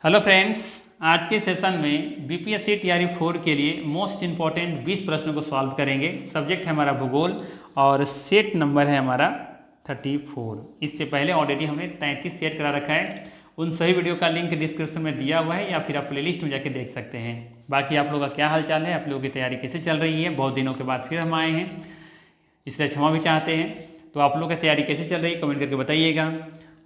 Hello friends, आज के session में बीपीएससी टीआरई 4 के लिए मोस्ट इंपॉर्टेंट 20 प्रश्नों को सॉल्व करेंगे। सब्जेक्ट है हमारा भूगोल और सेट नंबर है हमारा 34। इससे पहले ऑलरेडी हमने 33 सेट करा रखा है। उन सभी वीडियो का लिंक डिस्क्रिप्शन में दिया हुआ है या फिर आप प्लेलिस्ट में जाके देख सकते हैं। बाकी आप लोगों का क्या हाल चाल है, आप लोगों की तैयारी कैसे चल रही है? बहुत दिनों के बाद फिर हम आए हैं, इसलिए क्षमा भी चाहते हैं। तो आप लोगों की तैयारी कैसे चल रही है कमेंट करके बताइएगा।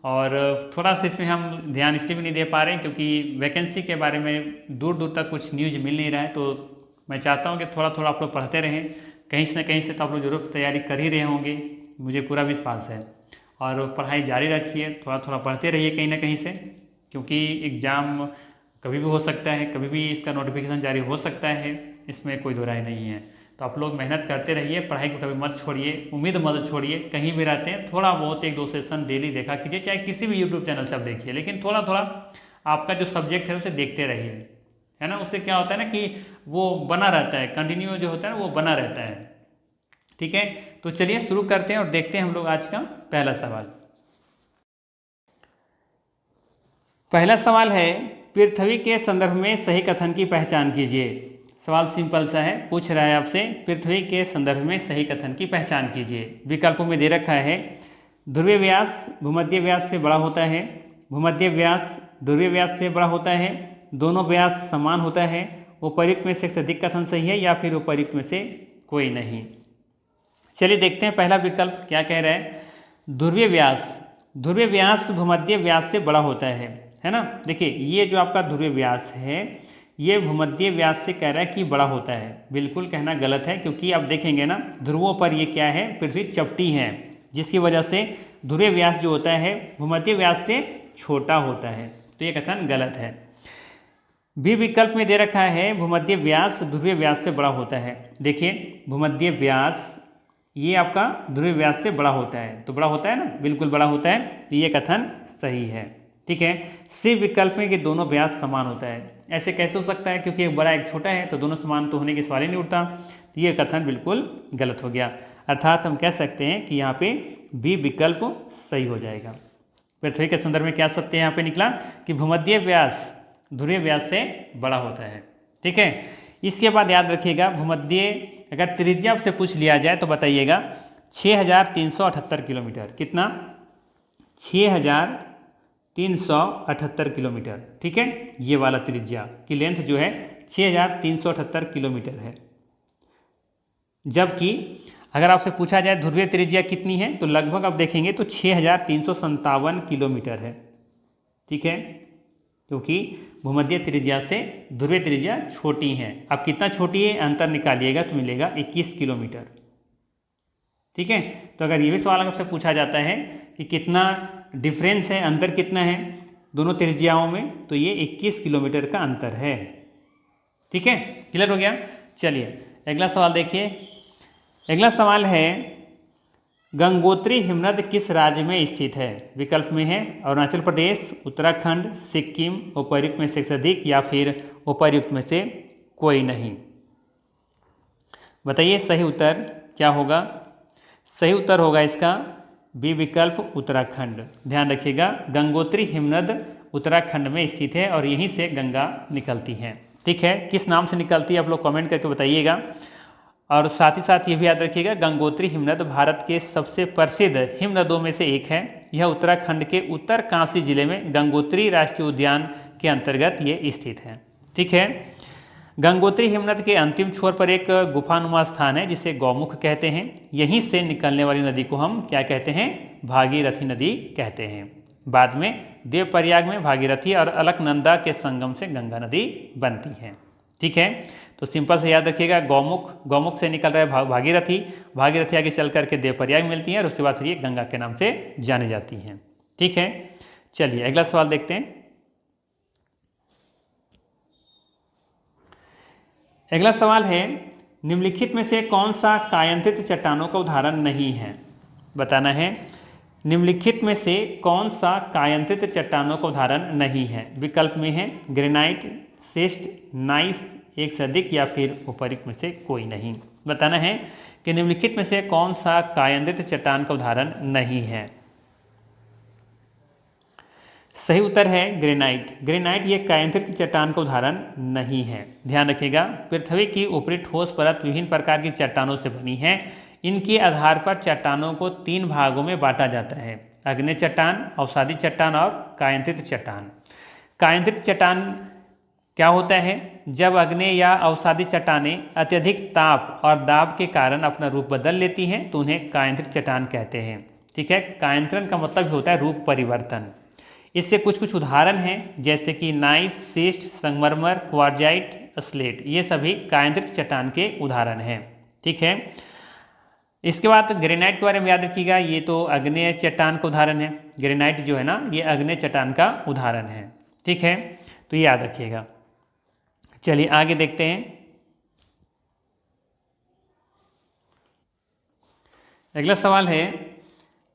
और थोड़ा सा इसमें हम ध्यान इसलिए भी नहीं दे पा रहे हैं क्योंकि वैकेंसी के बारे में दूर दूर तक कुछ न्यूज़ मिल नहीं रहा है। तो मैं चाहता हूँ कि थोड़ा थोड़ा आप लोग पढ़ते रहें, कहीं से न कहीं से तो आप लोग जरूर तैयारी कर ही रहे होंगे, मुझे पूरा विश्वास है। और पढ़ाई जारी रखिए, थोड़ा थोड़ा पढ़ते रहिए कहीं ना कहीं से, क्योंकि एग्ज़ाम कभी भी हो सकता है, कभी भी इसका नोटिफिकेशन जारी हो सकता है, इसमें कोई दो राय नहीं है। तो आप लोग मेहनत करते रहिए, पढ़ाई को कभी मत छोड़िए, उम्मीद मत छोड़िए। कहीं भी रहते हैं थोड़ा बहुत एक दो सेशन डेली देखा कीजिए, चाहे किसी भी यूट्यूब चैनल से आप देखिए, लेकिन थोड़ा थोड़ा आपका जो सब्जेक्ट है उसे देखते रहिए, है ना। उससे क्या होता है ना कि वो बना रहता है, कंटिन्यू जो होता है ना वो बना रहता है। ठीक है, तो चलिए शुरू करते हैं और देखते हैं हम लोग आज का पहला सवाल। पहला सवाल है, पृथ्वी के संदर्भ में सही कथन की पहचान कीजिए। सवाल सिंपल सा है, पूछ रहा है आपसे पृथ्वी के संदर्भ में सही कथन की पहचान कीजिए। विकल्पों में दे रखा है, ध्रुवीय व्यास भूमध्य व्यास से बड़ा होता है, भूमध्य व्यास ध्रुवीय व्यास से बड़ा होता है, दोनों व्यास समान होता है, उपर्युक्त में से अधिक कथन सही है या फिर उपर्युक्त में से कोई नहीं। चलिए देखते हैं पहला विकल्प क्या कह रहा है। ध्रुवीय व्यास भूमध्य व्यास से बड़ा होता है ना। देखिए ये जो आपका ध्रुवीय व्यास है ये भूमध्य व्यास से कह रहा है कि बड़ा होता है। बिल्कुल कहना गलत है, क्योंकि आप देखेंगे ना ध्रुवों पर ये क्या है, पृथ्वी चपटी है, जिसकी वजह से ध्रुवीय व्यास जो होता है भूमध्य व्यास से छोटा होता है। तो ये कथन गलत है। बी विकल्प में दे रखा है भूमध्य व्यास ध्रुवीय व्यास से बड़ा होता है। देखिए भूमध्य व्यास ये आपका ध्रुवीय व्यास से बड़ा होता है, तो बड़ा होता है ना, बिल्कुल बड़ा होता है, तो ये कथन सही है। ठीक है। सी विकल्प में कि दोनों व्यास समान होता है। ऐसे कैसे हो सकता है, क्योंकि एक बड़ा एक छोटा है तो दोनों समान तो होने के सवाल ही नहीं उठता। तो ये कथन बिल्कुल गलत हो गया। अर्थात हम कह सकते हैं कि यहाँ पे बी विकल्प सही हो जाएगा। पृथ्वी के संदर्भ में क्या सत्य यहाँ पे निकला कि भूमध्य व्यास ध्रुवीय व्यास से बड़ा होता है। ठीक है। इसके बाद याद रखिएगा, भूमध्य अगर त्रिज्या से पूछ लिया जाए तो बताइएगा 6378 किलोमीटर। कितना? 6378 किलोमीटर। ठीक है, ये वाला त्रिज्या की लेंथ जो है 6378 किलोमीटर है। जबकि अगर आपसे पूछा जाए ध्रुवीय त्रिज्या कितनी है तो लगभग आप देखेंगे तो 6357 किलोमीटर है। ठीक है, क्योंकि भूमध्य त्रिज्या से ध्रुवीय त्रिज्या छोटी है। अब कितना छोटी है अंतर निकालिएगा तो मिलेगा 21 किलोमीटर। ठीक है, तो अगर ये भी सवाल आपसे पूछा जाता है कि कितना डिफरेंस है, अंतर कितना है दोनों त्रिज्याओं में, तो ये 21 किलोमीटर का अंतर है। ठीक है, क्लियर हो गया। चलिए अगला सवाल देखिए। अगला सवाल है, गंगोत्री हिमनद किस राज्य में स्थित है? विकल्प में है अरुणाचल प्रदेश, उत्तराखंड, सिक्किम, उपर्युक्त में से अधिक या फिर उपर्युक्त में से कोई नहीं। बताइए सही उत्तर क्या होगा? सही उत्तर होगा इसका बी विकल्प उत्तराखंड। ध्यान रखिएगा, गंगोत्री हिमनद उत्तराखंड में स्थित है और यहीं से गंगा निकलती है। ठीक है, किस नाम से निकलती है आप लोग कमेंट करके बताइएगा। और साथ ही साथ ये भी याद रखिएगा, गंगोत्री हिमनद भारत के सबसे प्रसिद्ध हिमनदों में से एक है। यह उत्तराखंड के उत्तर काशी जिले में गंगोत्री राष्ट्रीय उद्यान के अंतर्गत ये स्थित है। ठीक है, गंगोत्री हिमनद के अंतिम छोर पर एक गुफानुमा स्थान है जिसे गौमुख कहते हैं। यहीं से निकलने वाली नदी को हम क्या कहते हैं? भागीरथी नदी कहते हैं। बाद में देवप्रयाग में भागीरथी और अलकनंदा के संगम से गंगा नदी बनती है। ठीक है, तो सिंपल से याद रखिएगा, गौमुख से निकल रहा है भागीरथी, भागीरथी आगे चल करके देवप्रयाग मिलती है और उसके बाद फिर ये गंगा के नाम से जानी जाती हैं। ठीक है, चलिए अगला सवाल देखते हैं। अगला सवाल है, निम्नलिखित में से कौन सा कायांतित चट्टानों का उदाहरण नहीं है? बताना है निम्नलिखित में से कौन सा कायांतित चट्टानों का उदाहरण नहीं है। विकल्प में है ग्रेनाइट, शिस्ट, नाइस, एक से अधिक या फिर उपर्युक्त में से कोई नहीं। बताना है कि निम्नलिखित में से कौन सा कायांतित चट्टान का उदाहरण नहीं है। सही उत्तर है ग्रेनाइट। ग्रेनाइट ये कायांतरित चट्टान का उदाहरण नहीं है। ध्यान रखिएगा, पृथ्वी की ऊपरी ठोस परत विभिन्न प्रकार की चट्टानों से बनी है। इनके आधार पर चट्टानों को 3 भागों में बांटा जाता है: आग्नेय चट्टान, अवसादी चट्टान और कायांतरित चट्टान। कायांतरित चट्टान क्या होता है? जब आग्नेय या अवसादी चट्टानें अत्यधिक ताप और दाब के कारण अपना रूप बदल लेती हैं तो उन्हें कायांतरित चट्टान कहते हैं। ठीक है, कायांतरण का मतलब होता है रूप परिवर्तन। इससे कुछ कुछ उदाहरण हैं, जैसे कि नाइस, सिस्ट, संगमरमर, क्वार्जाइट, स्लेट, ये सभी कायांतरित चट्टान के उदाहरण हैं। ठीक है, इसके बाद ग्रेनाइट के बारे में याद रखिएगा, ये तो आग्नेय चट्टान का उदाहरण है। ग्रेनाइट जो है ना, ये आग्नेय चट्टान का उदाहरण है। ठीक है, तो ये याद रखिएगा। चलिए आगे देखते हैं। अगला सवाल है,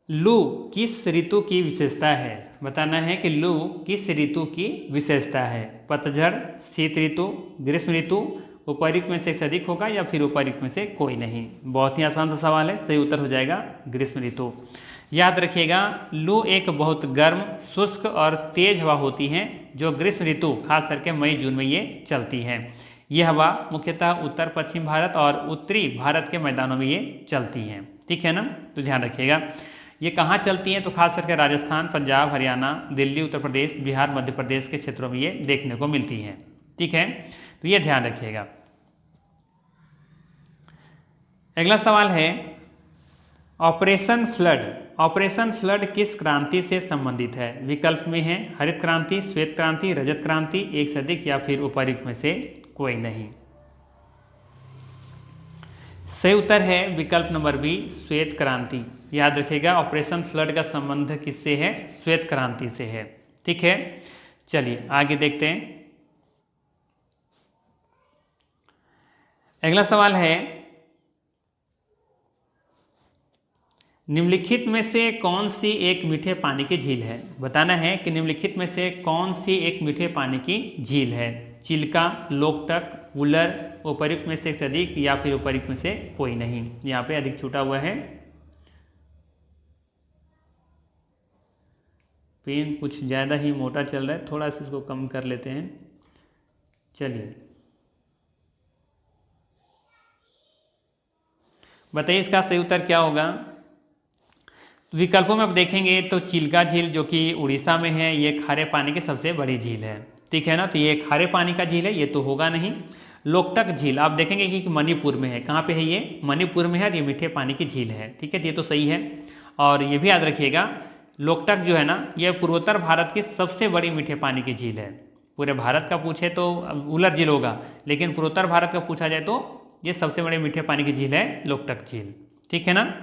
लू किस ऋतु की विशेषता है? बताना है कि लू किस ऋतु की विशेषता है। पतझड़, शीत ऋतु, ग्रीष्म ऋतु, ऊपरयुक्त में से अधिक होगा या फिर ऊपरयुक्त में से कोई नहीं। बहुत ही आसान सा सवाल है, सही उत्तर हो जाएगा ग्रीष्म ऋतु। याद रखिएगा, लू एक बहुत गर्म, शुष्क और तेज हवा होती है जो ग्रीष्म ऋतु खास करके मई जून में ये चलती है। ये हवा मुख्यतः उत्तर पश्चिम भारत और उत्तरी भारत के मैदानों में ये चलती हैं। ठीक है ना, तो ध्यान रखिएगा। ये कहाँ चलती हैं? तो खास करके राजस्थान, पंजाब, हरियाणा, दिल्ली, उत्तर प्रदेश, बिहार, मध्य प्रदेश के क्षेत्रों में ये देखने को मिलती हैं। ठीक है, तो ये ध्यान रखिएगा। अगला सवाल है, ऑपरेशन फ्लड। ऑपरेशन फ्लड किस क्रांति से संबंधित है? विकल्प में है हरित क्रांति, श्वेत क्रांति, रजत क्रांति, एक से अधिक या फिर ऊपरयुक्त में से कोई नहीं। सही उत्तर है विकल्प नंबर बी, श्वेत क्रांति। याद रखिएगा, ऑपरेशन फ्लड का संबंध किससे है? श्वेत क्रांति से है। ठीक है, चलिए आगे देखते हैं। अगला सवाल है, निम्नलिखित में से कौन सी एक मीठे पानी की झील है? बताना है कि निम्नलिखित में से कौन सी एक मीठे पानी की झील है। चिल्का, लोकटक, वुलर, ऊपरयुक्त में से एक से अधिक या फिर ऊपरयुक्त में से कोई नहीं। यहाँ पे अधिक छूटा हुआ है, पेन कुछ ज़्यादा ही मोटा चल रहा है, थोड़ा सा इसको कम कर लेते हैं। चलिए बताइए इसका सही उत्तर क्या होगा। विकल्पों में अब देखेंगे तो चिल्का झील जो कि उड़ीसा में है, ये खारे पानी की सबसे बड़ी झील है। ठीक है ना, तो ये खारे पानी का झील है, ये तो होगा नहीं। लोकटक झील आप देखेंगे कि मणिपुर में है। कहाँ पे है? ये मणिपुर में है और ये मीठे पानी की झील है। ठीक है, ये तो सही है। और ये भी याद रखिएगा, लोकटक जो है ना, ये पूर्वोत्तर भारत की सबसे बड़ी मीठे पानी की झील है। पूरे भारत का पूछे तो वुलर झील होगा, लेकिन पूर्वोत्तर भारत का पूछा जाए तो ये सबसे बड़े मीठे पानी की झील है लोकटक झील। ठीक है ना,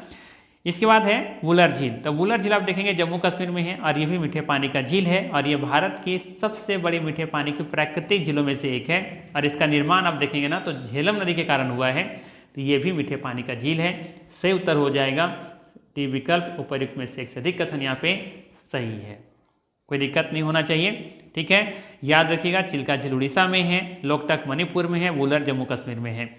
इसके बाद है वुलर झील। तो वुलर झील आप देखेंगे जम्मू कश्मीर में है और ये भी मीठे पानी का झील है और ये भारत की सबसे बड़ी मीठे पानी की प्राकृतिक झीलों में से एक है। और इसका निर्माण आप देखेंगे ना तो झेलम नदी के कारण हुआ है, तो ये भी मीठे पानी का झील है। सही उत्तर हो जाएगा डी विकल्प, ऊपरयुक्त में से एक से अधिक कथन यहाँ पे सही है, कोई दिक्कत नहीं होना चाहिए। ठीक है, याद रखिएगा, चिल्का झील उड़ीसा में है, लोकटक मणिपुर में है, वुलर जम्मू कश्मीर में है।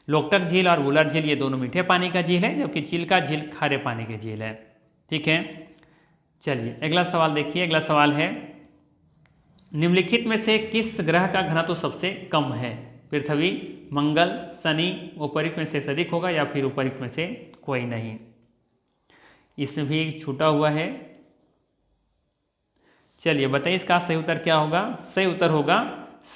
लोकटक झील और वुलर झील ये दोनों मीठे पानी का झील है, जबकि चिल्का झील खारे पानी की झील है। ठीक है, चलिए अगला सवाल देखिए। अगला सवाल है, निम्नलिखित में से किस ग्रह का घनत्व सबसे कम है? पृथ्वी, मंगल, शनि, ऊपरयुक्त में से अधिक होगा या फिर ऊपरयुक्त में से कोई नहीं। इसमें भी छूटा हुआ है। चलिए बताइए इसका सही उत्तर क्या होगा। सही उत्तर होगा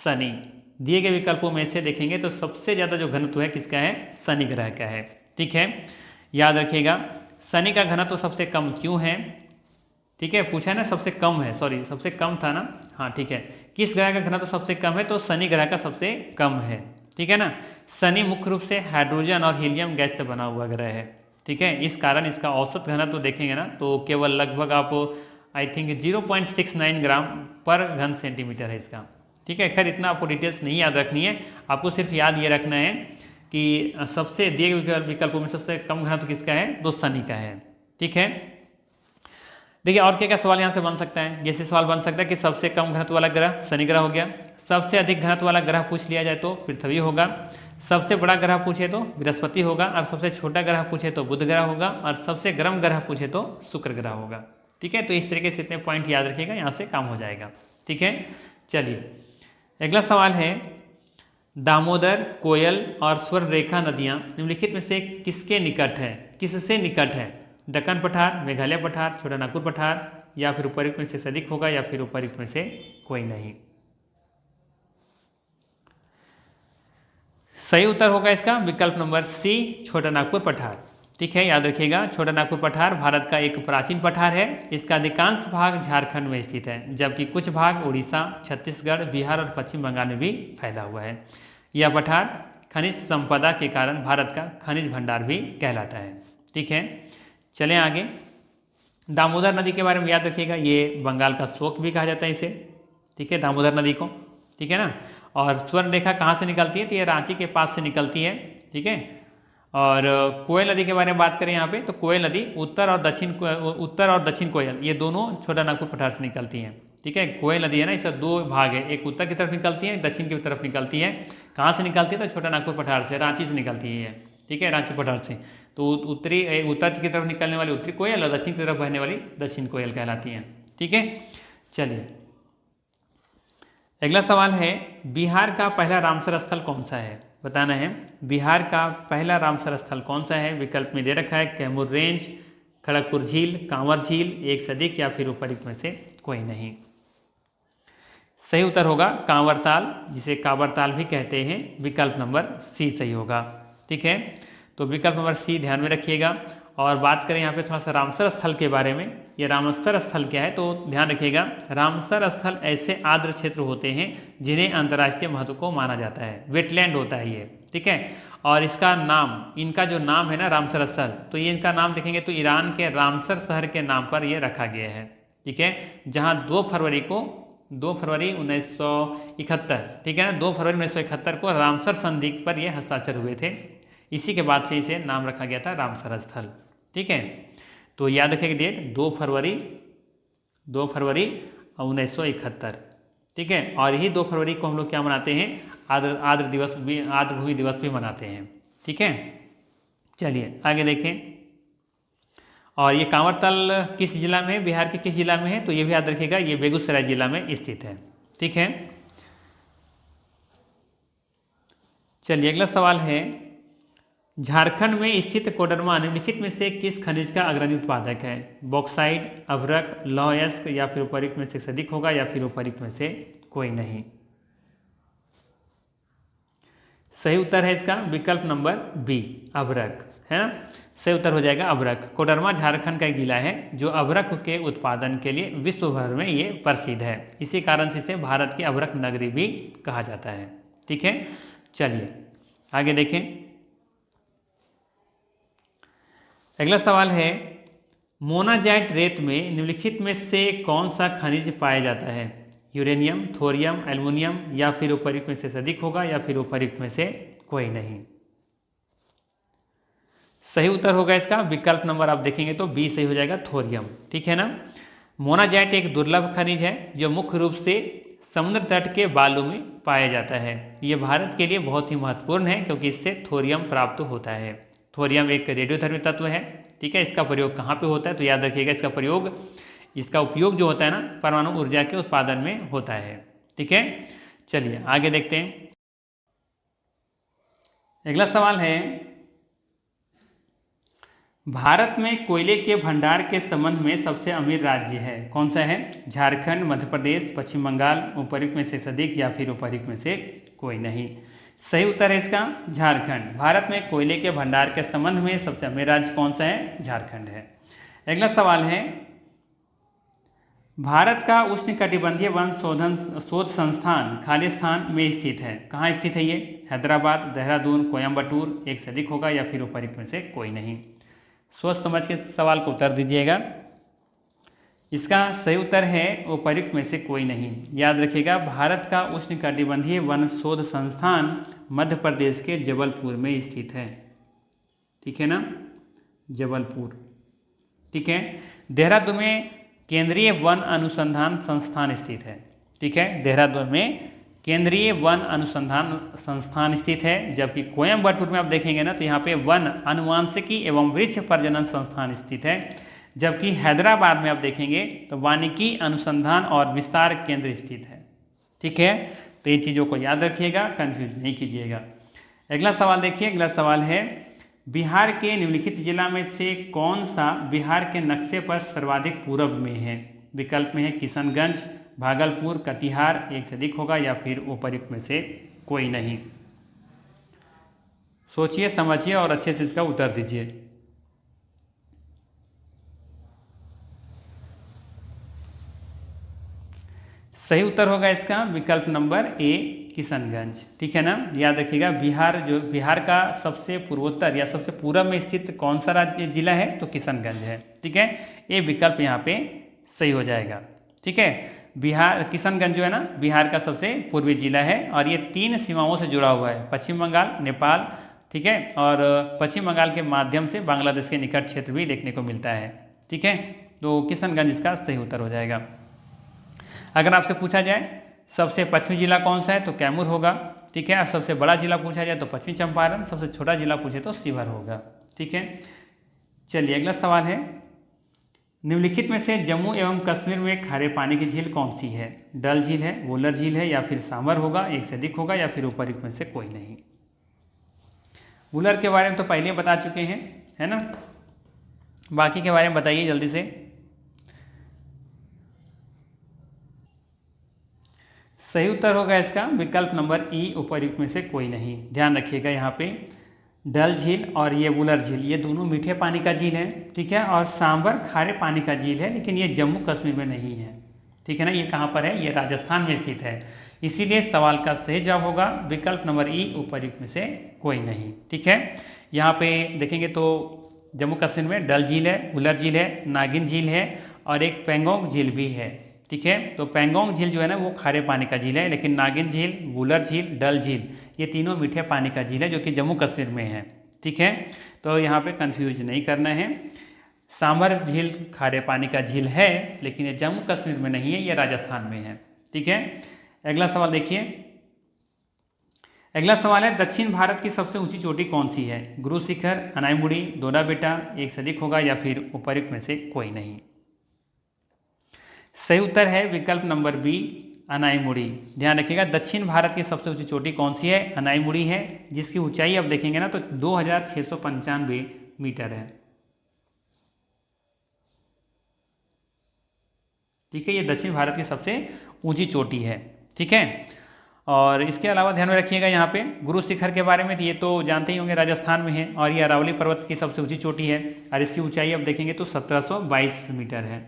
शनि। दिए गए विकल्पों में से देखेंगे तो सबसे ज़्यादा जो घनत्व है किसका है? शनि ग्रह का है। ठीक है, याद रखिएगा, शनि का घनत्व सबसे कम क्यों है? ठीक है, पूछा है ना, सबसे कम है, सॉरी सबसे कम था ना। हाँ ठीक है, किस ग्रह का घनत्व सबसे कम है? तो शनि ग्रह का सबसे कम है। ठीक है ना, शनि मुख्य रूप से हाइड्रोजन और हीलियम गैस से बना हुआ ग्रह है। ठीक है, इस कारण इसका औसत घनत्व देखेंगे ना तो केवल लगभग आप आई थिंक 0.69 ग्राम पर घन सेंटीमीटर है इसका। ठीक है, खैर इतना आपको डिटेल्स नहीं याद रखनी है, आपको सिर्फ याद ये रखना है कि सबसे दिए गए विकल्पों में सबसे कम घनत्व किसका है? तो शनि का है। ठीक है, देखिए और क्या क्या सवाल यहाँ से बन सकता है। जैसे सवाल बन सकता है कि सबसे कम घनत्व वाला ग्रह शनि ग्रह हो गया, सबसे अधिक घनत्व वाला ग्रह पूछ लिया जाए तो पृथ्वी होगा, सबसे बड़ा ग्रह पूछे तो बृहस्पति होगा, और सबसे छोटा ग्रह पूछे तो बुध ग्रह होगा, और सबसे गर्म ग्रह पूछे तो शुक्र ग्रह होगा। ठीक है, तो इस तरीके से इतने पॉइंट याद रखिएगा, यहाँ से काम हो जाएगा। ठीक है, चलिए अगला सवाल है, दामोदर, कोयल और स्वर्णरेखा नदियाँ निम्नलिखित में से किसके निकट है, किससे निकट है? दक्कन पठार, मेघालय पठार, छोटा नागपुर पठार, या फिर उपरोक्त में से अधिक होगा, या फिर उपरोक्त में से कोई नहीं। सही उत्तर होगा इसका विकल्प नंबर सी, छोटा नागपुर पठार। ठीक है, याद रखिएगा, छोटा नागपुर पठार भारत का एक प्राचीन पठार है। इसका अधिकांश भाग झारखंड में स्थित है, जबकि कुछ भाग उड़ीसा, छत्तीसगढ़, बिहार और पश्चिम बंगाल में भी फैला हुआ है। यह पठार खनिज संपदा के कारण भारत का खनिज भंडार भी कहलाता है। ठीक है, चलें आगे। दामोदर नदी के बारे में याद रखिएगा, ये बंगाल का शोक भी कहा जाता है इसे। ठीक है, दामोदर नदी को, ठीक है ना। और स्वर्ण रेखा कहाँ से निकलती है, तो ये रांची के पास से निकलती है। ठीक है, और कोयल नदी के बारे में बात करें यहाँ पे, तो कोयल नदी उत्तर और दक्षिण कोयल, ये दोनों छोटा नागपुर पठार से निकलती हैं। ठीक है, कोयल नदी है ना, इसका दो भाग है, एक उत्तर की तरफ निकलती है, दक्षिण की तरफ निकलती है। कहाँ से निकलती है, तो छोटा नागपुर पठार से, रांची से निकलती है। ठीक है, रांची पठार से। तो उत्तर की तरफ निकलने वाली उत्तरी कोयल और दक्षिण की तरफ बहने वाली दक्षिण कोयल कहलाती हैं। ठीक है, चलिए अगला सवाल है, बिहार का पहला रामसर स्थल कौन सा है? बताना है, बिहार का पहला रामसर स्थल कौन सा है? विकल्प में दे रखा है, कैमूर रेंज, खड़गपुर झील, कांवर झील, एक से अधिक, या फिर उपरोक्त में से कोई नहीं। सही उत्तर होगा कांवर ताल, जिसे कांवर ताल भी कहते हैं। विकल्प नंबर सी सही होगा। ठीक है, तो विकल्प नंबर सी ध्यान में रखिएगा। और बात करें यहाँ पे थोड़ा सा रामसर स्थल के बारे में, ये रामसर स्थल क्या है, तो ध्यान रखिएगा, रामसर स्थल ऐसे आर्द्र क्षेत्र होते हैं जिन्हें अंतर्राष्ट्रीय महत्व को माना जाता है, वेटलैंड होता है ये। ठीक है, और इसका नाम, इनका जो नाम है ना रामसर स्थल, तो ये इनका नाम देखेंगे तो ईरान के रामसर शहर के नाम पर ये रखा गया है। ठीक है, जहाँ 2 फरवरी 1971, ठीक है ना, 2 फरवरी 1971 को रामसर संधि पर ये हस्ताक्षर हुए थे। इसी के बाद से इसे नाम रखा गया था रामसर स्थल। ठीक है, तो याद रखिएगा डेट 2 फरवरी 1971। ठीक है, और यही 2 फरवरी को हम लोग क्या मनाते हैं, आर्द्र दिवस भी, आर्द्र भूमि दिवस भी मनाते हैं। ठीक है, चलिए आगे देखें। और ये कांवरताल किस जिला में है, बिहार के किस जिला में है, तो ये भी याद रखिएगा, ये बेगूसराय जिला में स्थित है। ठीक है, चलिए अगला सवाल है, झारखंड में स्थित कोडरमा निम्नलिखित में से किस खनिज का अग्रणी उत्पादक है? बॉक्साइट, अभ्रक, लौह अयस्क, या फिर उपरोक्त में से अधिक होगा, या फिर उपरोक्त में से कोई नहीं। सही उत्तर है इसका विकल्प नंबर बी, अभ्रक, है ना। सही उत्तर हो जाएगा अभ्रक। कोडरमा झारखंड का एक जिला है जो अभ्रक के उत्पादन के लिए विश्व भर में ये प्रसिद्ध है। इसी कारण से इसे भारत की अभ्रक नगरी भी कहा जाता है। ठीक है, चलिए आगे देखें। अगला सवाल है, मोनाजाइट रेत में निम्नलिखित में से कौन सा खनिज पाया जाता है? यूरेनियम, थोरियम, एल्युमिनियम, या फिर उपरोक्त में से अधिक होगा, या फिर उपरोक्त में से कोई नहीं। सही उत्तर होगा इसका विकल्प नंबर आप देखेंगे तो बी सही हो जाएगा, थोरियम। ठीक है ना। मोनाजाइट एक दुर्लभ खनिज है जो मुख्य रूप से समुद्र तट के बालू में पाया जाता है। ये भारत के लिए बहुत ही महत्वपूर्ण है क्योंकि इससे थोरियम प्राप्त होता है। थोरियम एक रेडियोधर्मी तत्व है। ठीक है, इसका प्रयोग कहाँ पे होता है, तो याद रखिएगा इसका उपयोग जो होता है ना, परमाणु ऊर्जा के उत्पादन में होता है। ठीक है, चलिए आगे देखते हैं। अगला सवाल है, भारत में कोयले के भंडार के संबंध में सबसे अमीर राज्य है, कौन सा है? झारखंड, मध्य प्रदेश, पश्चिम बंगाल, उपरोक्त में से अधिक, या फिर उपरोक्त में से कोई नहीं। सही उत्तर है इसका झारखंड। भारत में कोयले के भंडार के संबंध में सबसे अमीर राज्य कौन सा है? झारखंड है। अगला सवाल है, भारत का उष्णकटिबंधीय वन शोध संस्थान खालिस्तान में स्थित है, कहाँ स्थित है ये? हैदराबाद, देहरादून, कोयम्बटूर, एक से अधिक होगा, या फिर उपरोक्त में से कोई नहीं। सोच समझ के सवाल को उत्तर दीजिएगा। इसका सही उत्तर है उपरोक्त में से कोई नहीं। याद रखिएगा, भारत का उष्णकटिबंधीय वन शोध संस्थान मध्य प्रदेश के जबलपुर में स्थित है। ठीक है ना, जबलपुर। ठीक है, देहरादून में केंद्रीय वन अनुसंधान संस्थान स्थित है। ठीक है, देहरादून में केंद्रीय वन अनुसंधान संस्थान स्थित है, जबकि कोयम्बटूर में आप देखेंगे ना तो यहाँ पे वन अनुवांशिकी एवं वृक्ष प्रजनन संस्थान स्थित है। जबकि हैदराबाद में आप देखेंगे तो वानिकी अनुसंधान और विस्तार केंद्र स्थित है। ठीक है, तो इन चीज़ों को याद रखिएगा, कंफ्यूज नहीं कीजिएगा। अगला सवाल देखिए, अगला सवाल है बिहार के निम्नलिखित जिला में से कौन सा बिहार के नक्शे पर सर्वाधिक पूरब में है? विकल्प में है किशनगंज, भागलपुर, कटिहार, एक से अधिक होगा या फिर उपयुक्त में से कोई नहीं। सोचिए समझिए और अच्छे से इसका उत्तर दीजिए। सही उत्तर होगा इसका विकल्प नंबर ए किशनगंज। ठीक है ना, याद रखिएगा बिहार का सबसे पूर्वोत्तर या सबसे पूर्व में स्थित कौन सा राज्य जिला है? तो किशनगंज है। ठीक है, ये विकल्प यहाँ पे सही हो जाएगा। ठीक है, किशनगंज जो है ना बिहार का सबसे पूर्वी जिला है और ये 3 सीमाओं से जुड़ा हुआ है, पश्चिम बंगाल, नेपाल, ठीक है, और पश्चिम बंगाल के माध्यम से बांग्लादेश के निकट क्षेत्र भी देखने को मिलता है। ठीक है, तो किशनगंज इसका सही उत्तर हो जाएगा। अगर आपसे पूछा जाए सबसे पश्चिमी जिला कौन सा है तो कैमूर होगा। ठीक है, सबसे बड़ा जिला पूछा जाए तो पश्चिमी चंपारण, सबसे छोटा जिला पूछे तो शिवहर होगा। ठीक है, चलिए अगला सवाल है निम्नलिखित में से जम्मू एवं कश्मीर में खारे पानी की झील कौन सी है? डल झील है, वुलर झील है या फिर सांभर होगा, एक से अधिक होगा या फिर उपयुक्त में से कोई नहीं। वुलर के बारे में तो पहले बता चुके हैं, है ना, बाकी के बारे में बताइए जल्दी से। सही उत्तर होगा इसका विकल्प नंबर ई, उपयुक्त में से कोई नहीं। ध्यान रखिएगा यहाँ पे डल झील और ये वुलर झील ये दोनों मीठे पानी का झील है। ठीक है, और सांबर खारे पानी का झील है, लेकिन ये जम्मू कश्मीर में नहीं है। ठीक है ना, ये कहाँ पर है? ये राजस्थान में स्थित है। इसीलिए सवाल का सही जवाब होगा विकल्प नंबर ई, उपयुक्त में से कोई नहीं। ठीक है, यहाँ पे देखेंगे तो जम्मू कश्मीर में डल झील है, वुलर झील है, नागिन झील है और एक पेंगोंग झील भी है। ठीक है, तो पेंगोंग झील जो है ना वो खारे पानी का झील है, लेकिन नागिन झील, वुलर झील, डल झील ये तीनों मीठे पानी का झील है जो कि जम्मू कश्मीर में है। ठीक है, तो यहाँ पे कंफ्यूज नहीं करना है। सांभर झील खारे पानी का झील है, लेकिन ये जम्मू कश्मीर में नहीं है, ये राजस्थान में है। ठीक है, अगला सवाल देखिए, अगला सवाल है दक्षिण भारत की सबसे ऊंची चोटी कौन सी है? गुरु शिखर, अनाईमुड़ी, डोडा बेटा, एक से अधिक होगा या फिर उपयुक्त में से कोई नहीं। सही उत्तर है विकल्प नंबर बी, अनाईमुड़ी। ध्यान रखिएगा दक्षिण भारत की सबसे ऊंची चोटी कौन सी है? अनाईमुड़ी है, जिसकी ऊंचाई आप देखेंगे ना तो 2695 मीटर है। ठीक है, ये दक्षिण भारत की सबसे ऊंची चोटी है। ठीक है, और इसके अलावा ध्यान में रखिएगा यहाँ पे गुरु शिखर के बारे में, ये तो जानते ही होंगे राजस्थान में है और ये अरावली पर्वत की सबसे ऊंची चोटी है और इसकी ऊंचाई आप देखेंगे तो 1722 मीटर है,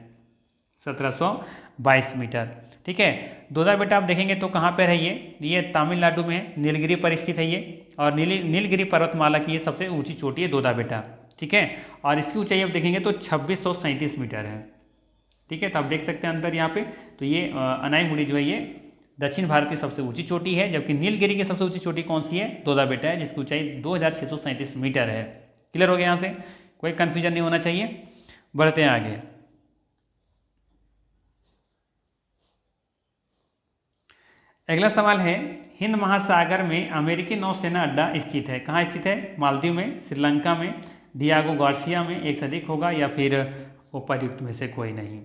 1722 मीटर। ठीक है, डोडा बेटा आप देखेंगे तो कहाँ पर है? ये तमिलनाडु में है, नीलगिरी पर स्थित है ये, और नीलगिरी पर्वतमाला की ये सबसे ऊंची चोटी है डोडा बेटा। ठीक है, और इसकी ऊंचाई आप देखेंगे तो 2637 मीटर है। ठीक है, तो आप देख सकते हैं अंदर यहाँ पे, तो ये अनाईमुड़ी जो है ये दक्षिण भारत की सबसे ऊंची चोटी है, जबकि नीलगिरी की सबसे ऊंची चोटी कौन सी है? डोडा बेटा है, जिसकी ऊंचाई 2637 मीटर है। क्लियर हो गया? यहाँ से कोई कन्फ्यूजन नहीं होना चाहिए। बढ़ते हैं आगे। अगला सवाल है हिंद महासागर में अमेरिकी नौसेना अड्डा स्थित है, कहाँ स्थित है? मालदीव में, श्रीलंका में, डियागो गार्सिया में, एक से अधिक होगा या फिर उपयुक्त में से कोई नहीं।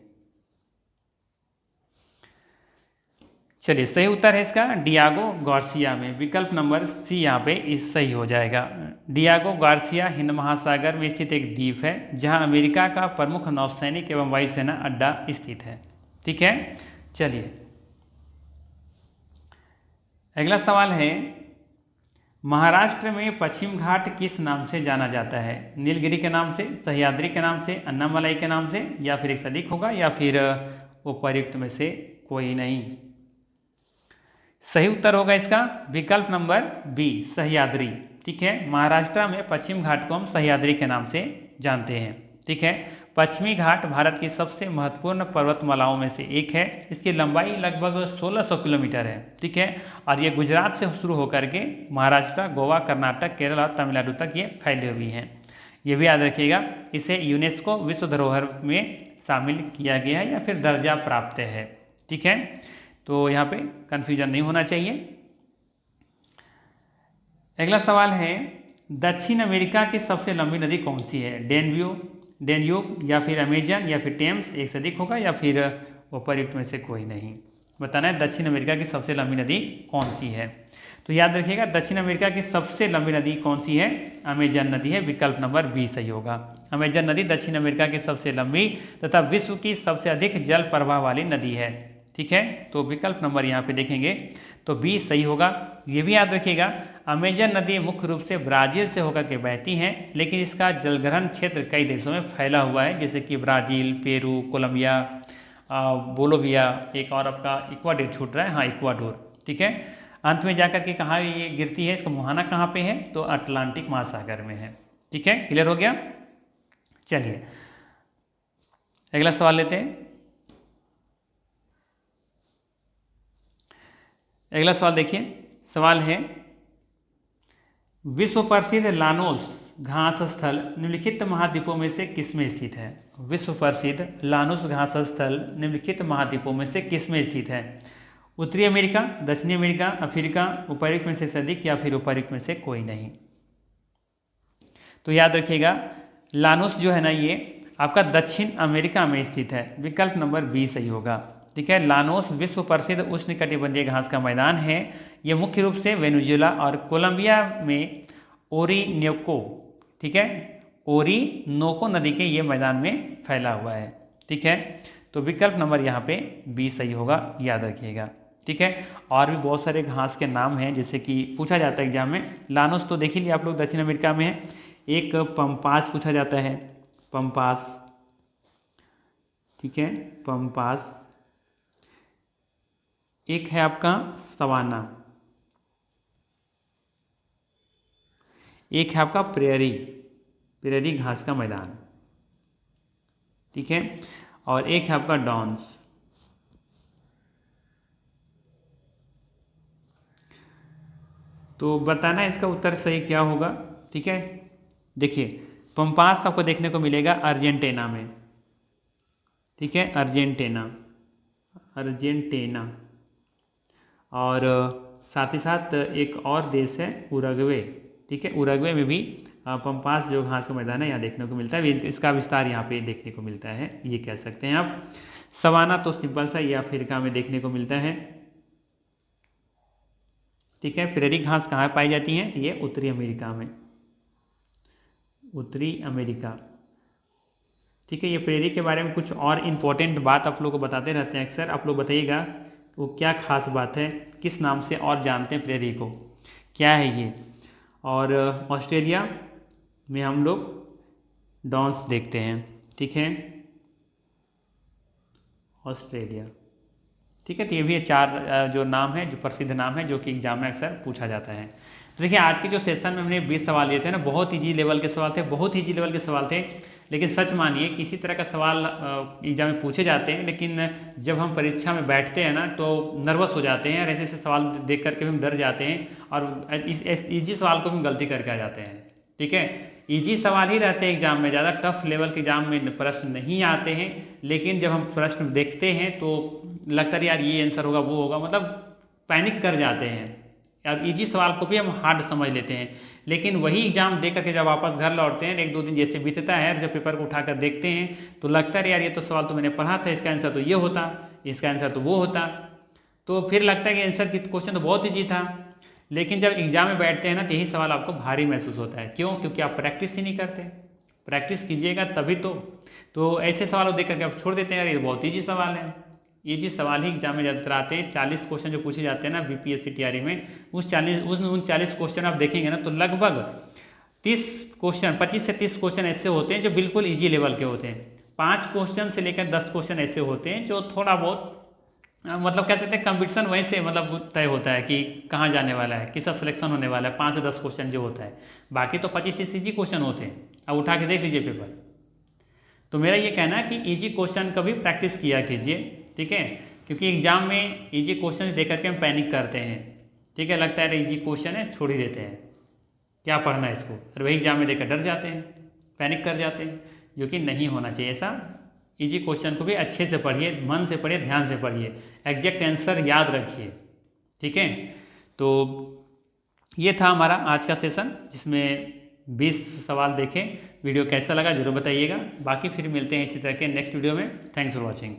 चलिए सही उत्तर है इसका डियागो गार्सिया में, विकल्प नंबर सी यहाँ पे इस सही हो जाएगा। डियागो गार्सिया हिंद महासागर में स्थित एक द्वीप है जहाँ अमेरिका का प्रमुख नौसैनिक एवं वायुसेना अड्डा स्थित है। ठीक है, चलिए अगला सवाल है महाराष्ट्र में पश्चिम घाट किस नाम से जाना जाता है? नीलगिरी के नाम से, सह्याद्री के नाम से, अन्नामलाई के नाम से, या फिर एक से अधिक होगा या फिर उपयुक्त में से कोई नहीं। सही उत्तर होगा इसका विकल्प नंबर बी, सह्याद्री। ठीक है, महाराष्ट्र में पश्चिम घाट को हम सह्याद्री के नाम से जानते हैं। ठीक है, पश्चिमी घाट भारत की सबसे महत्वपूर्ण पर्वतमालाओं में से एक है। इसकी लंबाई लगभग 1600 किलोमीटर है। ठीक है, और ये गुजरात से शुरू होकर के महाराष्ट्र, गोवा, कर्नाटक, केरल और तमिलनाडु तक ये फैली हुई हैं। ये भी याद रखिएगा, इसे यूनेस्को विश्व धरोहर में शामिल किया गया है या फिर दर्जा प्राप्त है। ठीक है, तो यहाँ पे कन्फ्यूजन नहीं होना चाहिए। अगला सवाल है दक्षिण अमेरिका की सबसे लंबी नदी कौन सी है? डेनव्यू, डेन्यूब या फिर अमेजन या फिर टेम्स, एक से अधिक होगा या फिर उपर्युक्त में से कोई नहीं। बताना है दक्षिण अमेरिका की सबसे लंबी नदी कौन सी है। तो याद रखिएगा दक्षिण अमेरिका की सबसे लंबी नदी कौन सी है, अमेजन नदी है, विकल्प नंबर बी सही होगा। अमेजन नदी दक्षिण अमेरिका की सबसे लंबी तथा विश्व की सबसे अधिक जल प्रवाह वाली नदी है। ठीक है, तो विकल्प नंबर यहाँ पे देखेंगे तो बी सही होगा। ये भी याद रखिएगा अमेजन नदी मुख्य रूप से ब्राज़ील से होकर के बहती हैं, लेकिन इसका जलग्रहण क्षेत्र कई देशों में फैला हुआ है, जैसे कि ब्राज़ील, पेरू, कोलंबिया, बोलोविया, एक और आपका इक्वाडोर छूट रहा है, हाँ इक्वाडोर। ठीक है, अंत में जाकर के कहाँ ये गिरती है, इसका मुहाना कहाँ पे है, तो अटलांटिक महासागर में है। ठीक है, क्लियर हो गया। चलिए अगला सवाल लेते हैं। अगला सवाल देखिए, सवाल है विश्व प्रसिद्ध लानोस घास स्थल निम्नलिखित महाद्वीपों में से किसमें स्थित है। विश्व प्रसिद्ध लानोस घास स्थल निम्नलिखित महाद्वीपों में से किसमें स्थित है। उत्तरी अमेरिका, दक्षिणी अमेरिका, अफ्रीका, उपर्युक्त में से अधिक या फिर उपर्युक्त में से कोई नहीं। तो याद रखिएगा लानोस जो है ना ये आपका दक्षिण अमेरिका में स्थित है, विकल्प नंबर बी सही होगा। ठीक है, लानोस विश्व प्रसिद्ध उष्णकटिबंधीय घास का मैदान है। यह मुख्य रूप से वेनेजुएला और कोलंबिया में ओरिनोको, ठीक है, ओरिनोको नदी के ये मैदान में फैला हुआ है। ठीक है, तो विकल्प नंबर यहाँ पे बी सही होगा, याद रखिएगा। ठीक है, और भी बहुत सारे घास के नाम हैं जैसे कि पूछा जाता है एग्जाम में। लानोस तो देख ही लिया आप लोग, दक्षिण अमेरिका में है। एक पंपास पूछा जाता है, पंपास, ठीक है, पंपास। एक है आपका सवाना, एक है आपका प्रेयरी, प्रेयरी घास का मैदान। ठीक है, और एक है आपका डॉन्स। तो बताना इसका उत्तर सही क्या होगा। ठीक है, देखिए पंपास आपको देखने को मिलेगा अर्जेंटीना में। ठीक है, अर्जेंटीना, अर्जेंटीना। और साथ ही साथ एक और देश है उरुग्वे। ठीक है, उरुग्वे में भी पंपास जो घास का मैदान है यहाँ देखने को मिलता है, इसका विस्तार यहाँ पे देखने को मिलता है, ये कह सकते हैं आप। सवाना तो सिंपल सा ये अफ्रीका में देखने को मिलता है। ठीक है, प्रेरी घास कहाँ पाई जाती है, ये उत्तरी अमेरिका में, उत्तरी अमेरिका। ठीक है, ये प्रेरी के बारे में कुछ और इम्पोर्टेंट बात आप लोग को बताते रहते हैं अक्सर, आप लोग बताइएगा वो क्या खास बात है, किस नाम से और जानते हैं प्रेरी को, क्या है ये। और ऑस्ट्रेलिया में हम लोग डॉन्स देखते हैं। ठीक है, ऑस्ट्रेलिया। ठीक है, तो ये भी चार जो नाम है, जो प्रसिद्ध नाम है, जो कि एग्जाम में अक्सर पूछा जाता है। तो देखिए आज के जो सेशन में हमने 20 सवाल लिए थे ना, बहुत ईजी लेवल के सवाल थे, बहुत ईजी लेवल के सवाल थे। लेकिन सच मानिए किसी तरह का सवाल एग्जाम में पूछे जाते हैं, लेकिन जब हम परीक्षा में बैठते हैं ना तो नर्वस हो जाते हैं और ऐसे ऐसे सवाल देख करके भी हम डर जाते हैं और इस ईजी सवाल को भी गलती करके आ जाते हैं। ठीक है, ईजी सवाल ही रहते हैं एग्जाम में, ज़्यादा टफ लेवल के एग्जाम में प्रश्न नहीं आते हैं। लेकिन जब हम प्रश्न देखते हैं तो लगता है यार ये आंसर होगा, वो होगा, मतलब पैनिक कर जाते हैं यार। इजी सवाल को भी हम हार्ड समझ लेते हैं, लेकिन वही एग्जाम दे करके जब वापस घर लौटते हैं, एक दो दिन जैसे बीतता है, जब पेपर को उठाकर देखते हैं तो लगता है यार ये तो सवाल तो मैंने पढ़ा था, इसका आंसर तो ये होता, इसका आंसर तो वो होता। तो फिर लगता है कि आंसर की क्वेश्चन तो बहुत ईजी था, लेकिन जब एग्जाम में बैठते हैं ना तो यही सवाल आपको भारी महसूस होता है। क्यों? क्योंकि आप प्रैक्टिस ही नहीं करते। प्रैक्टिस कीजिएगा तभी तो ऐसे सवालों देख करके आप छोड़ देते हैं यार ये बहुत ईजी सवाल है। ईजी सवाल ही एग्जाम में ज़्यादातर आते हैं। 40 क्वेश्चन जो पूछे जाते हैं ना बीपीएससी टीआरई में, उन 40 क्वेश्चन आप देखेंगे ना तो लगभग 30 क्वेश्चन, 25 से 30 क्वेश्चन ऐसे होते हैं जो बिल्कुल ईजी लेवल के होते हैं। 5 क्वेश्चन से लेकर 10 क्वेश्चन ऐसे होते हैं जो थोड़ा बहुत मतलब कह सकते हैं कंपटीशन वहीं से मतलब तय होता है कि कहाँ जाने वाला है, किसका सिलेक्शन होने वाला है। 5 से 10 क्वेश्चन जो होता है, बाकी तो 25-30 ईजी क्वेश्चन होते हैं। अब उठा के देख लीजिए पेपर। तो मेरा ये कहना है कि ईजी क्वेश्चन का भी प्रैक्टिस किया कीजिए। ठीक है, क्योंकि एग्जाम में ईजी क्वेश्चन देख करके हम पैनिक करते हैं। ठीक है, लगता है ईजी क्वेश्चन है छोड़ ही देते हैं, क्या पढ़ना है इसको, और वही एग्जाम में देखकर डर जाते हैं, पैनिक कर जाते हैं, जो कि नहीं होना चाहिए ऐसा। ईजी क्वेश्चन को भी अच्छे से पढ़िए, मन से पढ़िए, ध्यान से पढ़िए, एग्जैक्ट आंसर याद रखिए। ठीक है, तो ये था हमारा आज का सेशन जिसमें 20 सवाल देखें। वीडियो कैसा लगा जरूर बताइएगा। बाकी फिर मिलते हैं इसी तरह के नेक्स्ट वीडियो में। Thanks for watching.